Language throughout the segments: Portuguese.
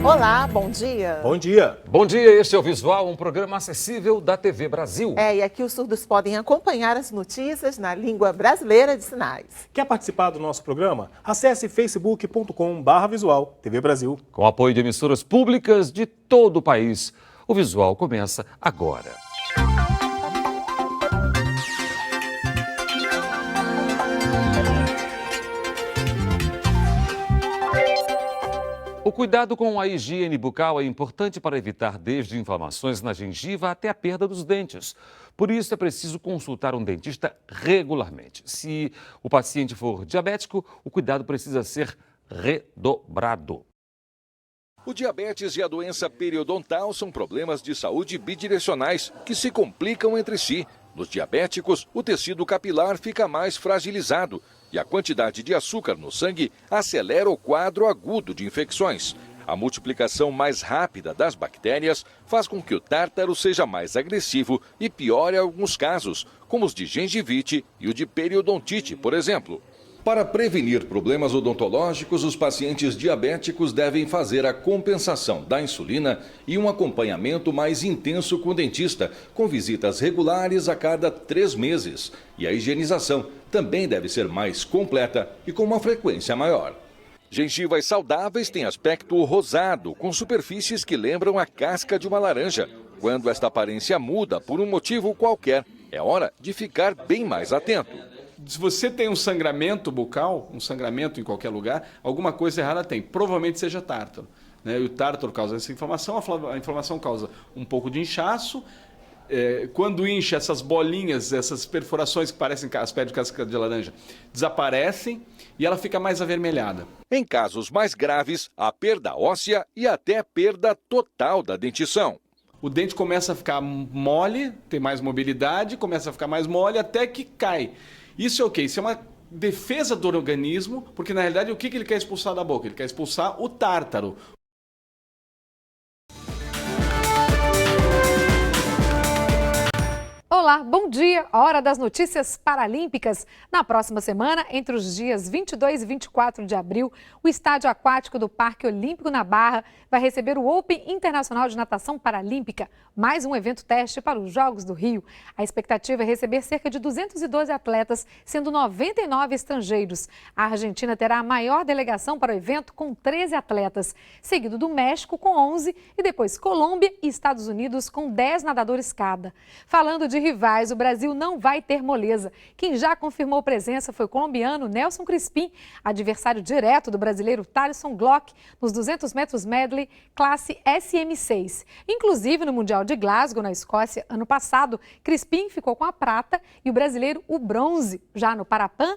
Olá, bom dia. Bom dia. Bom dia, este é o Visual, um programa acessível da TV Brasil. E aqui os surdos podem acompanhar as notícias na língua brasileira de sinais. Quer participar do nosso programa? Acesse facebook.com/visual TV Brasil. Com apoio de emissoras públicas de todo o país, o Visual começa agora. O cuidado com a higiene bucal é importante para evitar desde inflamações na gengiva até a perda dos dentes. Por isso, é preciso consultar um dentista regularmente. Se o paciente for diabético, o cuidado precisa ser redobrado. O diabetes e a doença periodontal são problemas de saúde bidirecionais que se complicam entre si. Nos diabéticos, o tecido capilar fica mais fragilizado e a quantidade de açúcar no sangue acelera o quadro agudo de infecções. A multiplicação mais rápida das bactérias faz com que o tártaro seja mais agressivo e piore alguns casos, como os de gengivite e o de periodontite, por exemplo. Para prevenir problemas odontológicos, os pacientes diabéticos devem fazer a compensação da insulina e um acompanhamento mais intenso com o dentista, com visitas regulares a cada 3 meses. E a higienização também deve ser mais completa e com uma frequência maior. Gengivas saudáveis têm aspecto rosado, com superfícies que lembram a casca de uma laranja. Quando esta aparência muda por um motivo qualquer, é hora de ficar bem mais atento. Se você tem um sangramento bucal, um sangramento em qualquer lugar, alguma coisa errada tem. Provavelmente seja tártaro. E o tártaro causa essa inflamação, a inflamação causa um pouco de inchaço. Quando incha, essas bolinhas, essas perfurações que parecem as pés de casca de laranja, desaparecem e ela fica mais avermelhada. Em casos mais graves, há perda óssea e até perda total da dentição. O dente começa a ficar mole, tem mais mobilidade, começa a ficar mais mole até que cai. Isso é o quê? Isso é uma defesa do organismo, porque na realidade o que ele quer expulsar da boca? Ele quer expulsar o tártaro. Olá, bom dia! Hora das notícias paralímpicas. Na próxima semana, entre os dias 22 e 24 de abril, o estádio aquático do Parque Olímpico na Barra vai receber o Open Internacional de Natação Paralímpica, mais um evento teste para os Jogos do Rio. A expectativa é receber cerca de 212 atletas, sendo 99 estrangeiros. A Argentina terá a maior delegação para o evento, com 13 atletas, seguido do México com 11 e depois Colômbia e Estados Unidos com 10 nadadores cada. Falando de rivais, o Brasil não vai ter moleza. Quem já confirmou presença foi o colombiano Nelson Crispim, adversário direto do brasileiro Thalisson Glock nos 200 metros medley classe SM6. Inclusive, no Mundial de Glasgow, na Escócia, ano passado, Crispim ficou com a prata e o brasileiro o bronze. Já no Parapan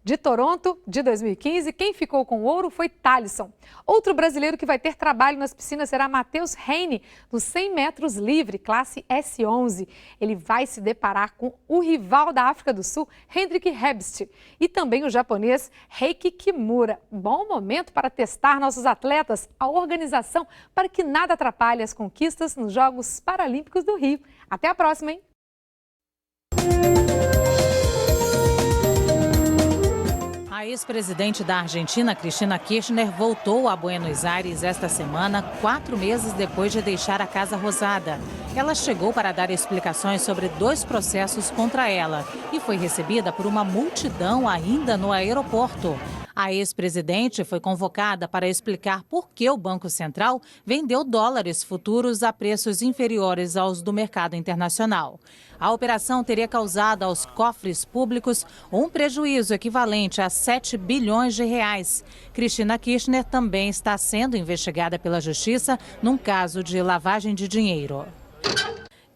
de Toronto, de 2015, quem ficou com o ouro foi Thalisson. Outro brasileiro que vai ter trabalho nas piscinas será Matheus Heine, dos 100 metros livre, classe S11. Ele vai se deparar com o rival da África do Sul, Hendrik Hebst, e também o japonês Reiki Kimura. Bom momento para testar nossos atletas, a organização para que nada atrapalhe as conquistas nos Jogos Paralímpicos do Rio. Até a próxima, hein? A ex-presidente da Argentina, Cristina Kirchner, voltou a Buenos Aires esta semana, 4 meses depois de deixar a Casa Rosada. Ela chegou para dar explicações sobre 2 processos contra ela e foi recebida por uma multidão ainda no aeroporto. A ex-presidente foi convocada para explicar por que o Banco Central vendeu dólares futuros a preços inferiores aos do mercado internacional. A operação teria causado aos cofres públicos um prejuízo equivalente a 7 bilhões de reais. Cristina Kirchner também está sendo investigada pela Justiça num caso de lavagem de dinheiro.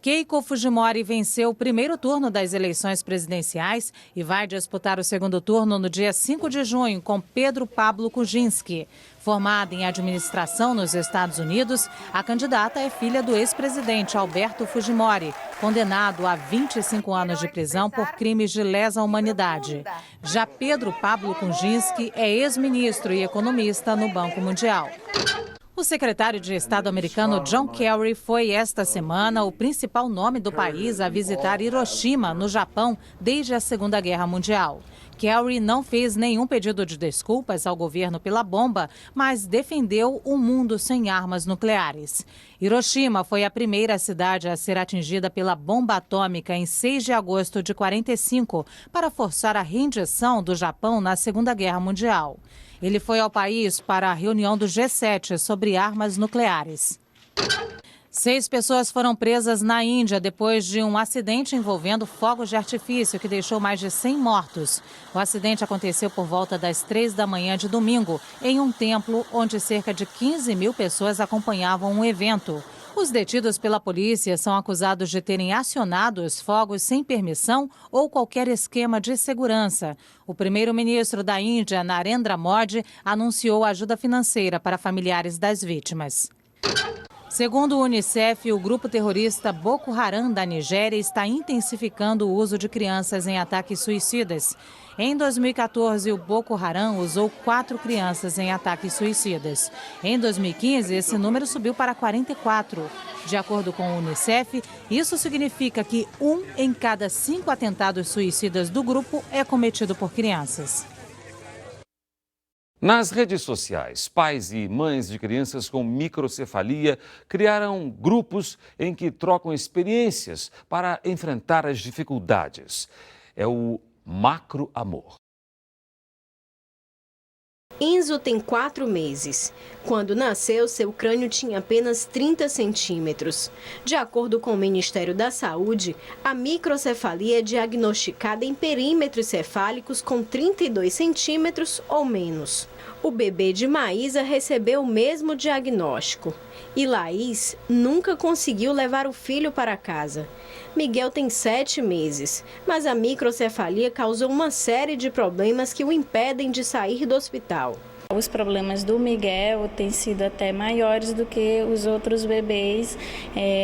Keiko Fujimori venceu o primeiro turno das eleições presidenciais e vai disputar o segundo turno no dia 5 de junho com Pedro Pablo Kuczynski. Formada em administração nos Estados Unidos, a candidata é filha do ex-presidente Alberto Fujimori, condenado a 25 anos de prisão por crimes de lesa humanidade. Já Pedro Pablo Kuczynski é ex-ministro e economista no Banco Mundial. O secretário de Estado americano John Kerry foi esta semana o principal nome do país a visitar Hiroshima, no Japão, desde a Segunda Guerra Mundial. Kerry não fez nenhum pedido de desculpas ao governo pela bomba, mas defendeu um mundo sem armas nucleares. Hiroshima foi a primeira cidade a ser atingida pela bomba atômica em 6 de agosto de 1945, para forçar a rendição do Japão na Segunda Guerra Mundial. Ele foi ao país para a reunião do G7 sobre armas nucleares. 6 pessoas foram presas na Índia depois de um acidente envolvendo fogos de artifício que deixou mais de 100 mortos. O acidente aconteceu por volta das 3 da manhã de domingo, em um templo onde cerca de 15 mil pessoas acompanhavam um evento. Os detidos pela polícia são acusados de terem acionado os fogos sem permissão ou qualquer esquema de segurança. O primeiro-ministro da Índia, Narendra Modi, anunciou ajuda financeira para familiares das vítimas. Segundo o Unicef, o grupo terrorista Boko Haram da Nigéria está intensificando o uso de crianças em ataques suicidas. Em 2014, o Boko Haram usou 4 crianças em ataques suicidas. Em 2015, esse número subiu para 44. De acordo com o Unicef, isso significa que 1 em cada 5 atentados suicidas do grupo é cometido por crianças. Nas redes sociais, pais e mães de crianças com microcefalia criaram grupos em que trocam experiências para enfrentar as dificuldades. É o Macro Amor. Enzo tem 4 meses. Quando nasceu, seu crânio tinha apenas 30 centímetros. De acordo com o Ministério da Saúde, a microcefalia é diagnosticada em perímetros cefálicos com 32 centímetros ou menos. O bebê de Maísa recebeu o mesmo diagnóstico. E Laís nunca conseguiu levar o filho para casa. Miguel tem 7 meses, mas a microcefalia causou uma série de problemas que o impedem de sair do hospital. Os problemas do Miguel têm sido até maiores do que os outros bebês,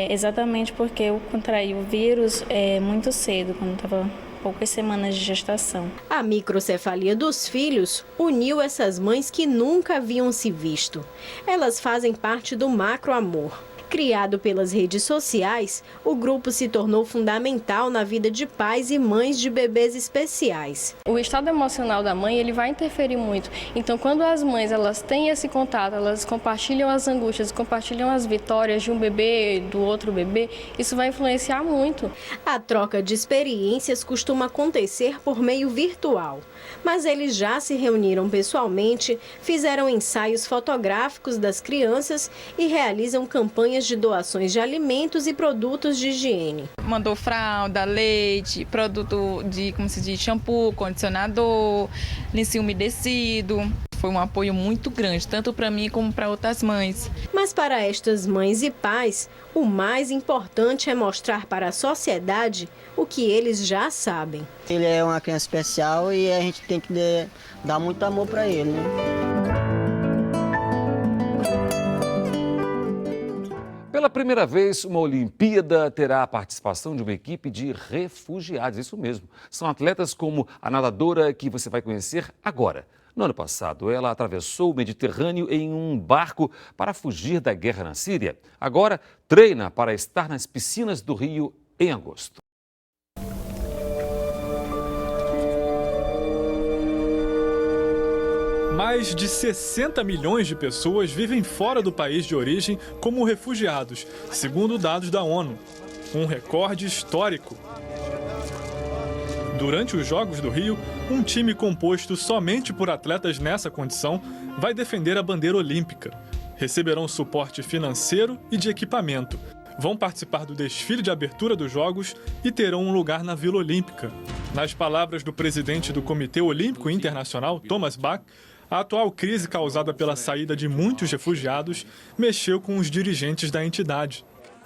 exatamente porque eu contraí o vírus muito cedo, quando estava poucas semanas de gestação. A microcefalia dos filhos uniu essas mães que nunca haviam se visto. Elas fazem parte do Macro Amor. Criado pelas redes sociais, o grupo se tornou fundamental na vida de pais e mães de bebês especiais. O estado emocional da mãe ele vai interferir muito. Então, quando as mães elas têm esse contato, elas compartilham as angústias, compartilham as vitórias de um bebê, do outro bebê, isso vai influenciar muito. A troca de experiências costuma acontecer por meio virtual. Mas eles já se reuniram pessoalmente, fizeram ensaios fotográficos das crianças e realizam campanhas de doações de alimentos e produtos de higiene. Mandou fralda, leite, produto de, shampoo, condicionador, lenço umedecido. Foi um apoio muito grande, tanto para mim como para outras mães. Mas para estas mães e pais, o mais importante é mostrar para a sociedade o que eles já sabem. Ele é uma criança especial e a gente tem que dar muito amor para ele, né? Pela primeira vez, uma Olimpíada terá a participação de uma equipe de refugiados. Isso mesmo. São atletas como a nadadora que você vai conhecer agora. No ano passado, ela atravessou o Mediterrâneo em um barco para fugir da guerra na Síria. Agora, treina para estar nas piscinas do Rio em agosto. Mais de 60 milhões de pessoas vivem fora do país de origem como refugiados, segundo dados da ONU. Um recorde histórico. Durante os Jogos do Rio, um time composto somente por atletas nessa condição vai defender a bandeira olímpica. Receberão suporte financeiro e de equipamento. Vão participar do desfile de abertura dos Jogos e terão um lugar na Vila Olímpica. Nas palavras do presidente do Comitê Olímpico Internacional, Thomas Bach, a atual crise causada pela saída de muitos refugiados mexeu com os dirigentes da entidade.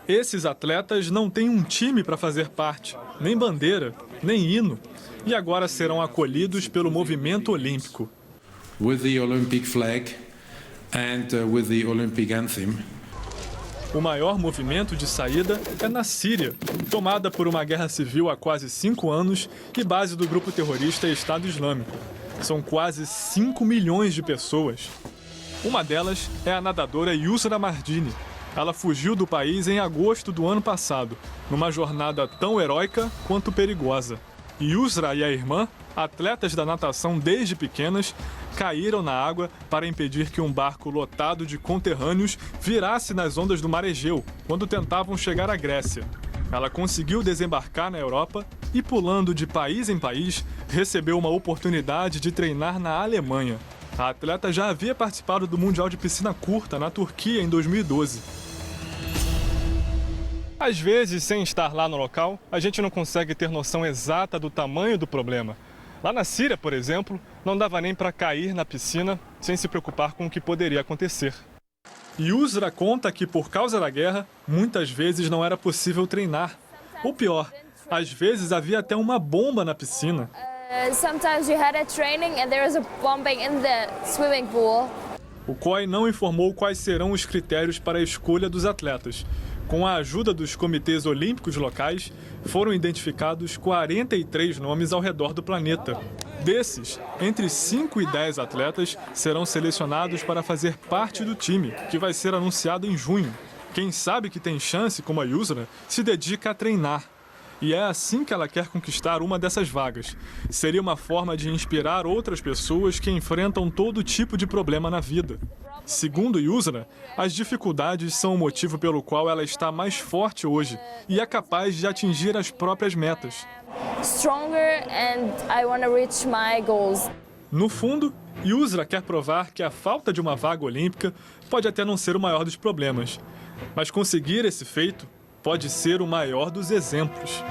Esses atletas não têm um time para fazer parte, nem bandeira, nem hino, e agora serão acolhidos pelo movimento olímpico. With the Olympic flag and with the Olympic anthem. O maior movimento de saída é na Síria, tomada por uma guerra civil há quase 5 anos e base do grupo terrorista Estado Islâmico. São quase 5 milhões de pessoas. Uma delas é a nadadora Yusra Mardini. Ela fugiu do país em agosto do ano passado, numa jornada tão heróica quanto perigosa. Yusra e a irmã, atletas da natação desde pequenas, caíram na água para impedir que um barco lotado de conterrâneos virasse nas ondas do Mar Egeu, quando tentavam chegar à Grécia. Ela conseguiu desembarcar na Europa e, pulando de país em país, recebeu uma oportunidade de treinar na Alemanha. A atleta já havia participado do Mundial de Piscina Curta na Turquia em 2012. Às vezes, sem estar lá no local, a gente não consegue ter noção exata do tamanho do problema. Lá na Síria, por exemplo, não dava nem para cair na piscina sem se preocupar com o que poderia acontecer. Yusra conta que, por causa da guerra, muitas vezes não era possível treinar. Ou pior, às vezes havia até uma bomba na piscina. O COI não informou quais serão os critérios para a escolha dos atletas. Com a ajuda dos comitês olímpicos locais, foram identificados 43 nomes ao redor do planeta. Desses, entre 5 e 10 atletas serão selecionados para fazer parte do time, que vai ser anunciado em junho. Quem sabe que tem chance, como a Yusra, se dedica a treinar. E é assim que ela quer conquistar uma dessas vagas. Seria uma forma de inspirar outras pessoas que enfrentam todo tipo de problema na vida. Segundo Yusra, as dificuldades são o motivo pelo qual ela está mais forte hoje e é capaz de atingir as próprias metas. No fundo, Yusra quer provar que a falta de uma vaga olímpica pode até não ser o maior dos problemas, mas conseguir esse feito pode ser o maior dos exemplos.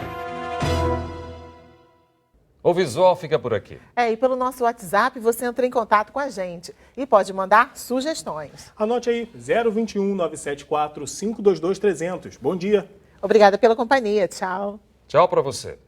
O Visual fica por aqui. E pelo nosso WhatsApp você entra em contato com a gente e pode mandar sugestões. Anote aí, 021 974 522 300. Bom dia. Obrigada pela companhia. Tchau. Tchau para você.